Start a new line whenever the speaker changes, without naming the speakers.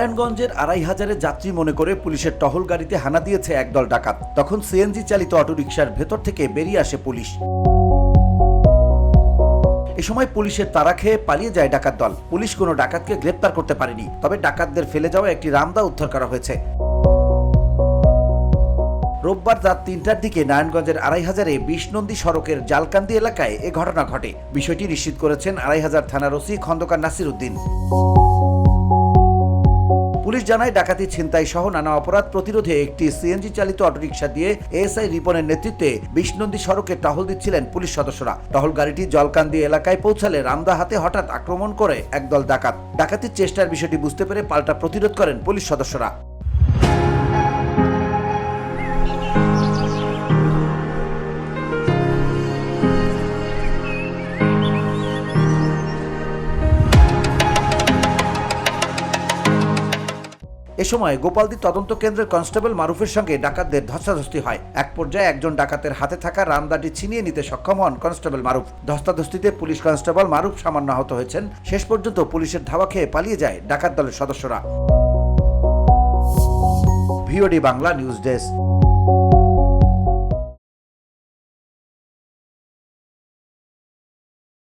নারায়ণগঞ্জের ২৫০০ যাত্রী মনে করে পুলিশের টহল গাড়িতে হানা দিয়েছে একদল ডাকাত। তখন সিএনজি চালিত অটোরিকশার ভেতর থেকে বেরিয়ে আসে পুলিশ। এ সময় পুলিশের তাড়া খেয়ে পালিয়ে যায় ডাকাত দল। পুলিশ কোনো ডাকাতকে গ্রেপ্তার করতে পারেনি, তবে ডাকাতদের ফেলে যাওয়া একটি রামদা উদ্ধার করা হয়েছে। রোববার রাত ৩টার দিকে নারায়ণগঞ্জের ২৫০০ বিশনন্দী সড়কের জালকান্দি এলাকায় এ ঘটনা ঘটে। বিষয়টি নিশ্চিত করেছেন ২৫০০ থানার ওসি খন্দকার নাসির উদ্দিন। পুলিশ জানায়, ডাকাতি, ছিনতাই সহ নানা অপরাধ প্রতিরোধে একটি সিএনজি চালিত অটোরিকশা দিয়ে এএসআই রিপনের নেতৃত্বে বিশনন্দী সড়কে টহল দিচ্ছিলেন পুলিশ সদস্যরা। টহল গাড়িটি জলকান্দি এলাকায় পৌঁছালে রামদা হাতে হঠাৎ আক্রমণ করে একদল ডাকাত। ডাকাতির চেষ্টার বিষয়টি বুঝতে পেরে পাল্টা প্রতিরোধ করেন পুলিশ সদস্যরা। এ সময় গোপালদী তদন্ত কেন্দ্রের কনস্টেবল মারুফের সঙ্গে ডাকাতদের ধস্তাধস্তি হয়। এক পর্যায়ে একজন ডাকাতের হাতে থাকা রামদাটি ছিনিয়ে নিতে সক্ষম হন কনস্টেবল মারুফ। ধস্তাধস্তিতে পুলিশ কনস্টেবল মারুফ সামান্য আহত হয়েছেন। শেষ পর্যন্ত পুলিশের ধাওয়া খেয়ে পালিয়ে যায় ডাকাত দলের সদস্যরা। VOD Bangla news desk.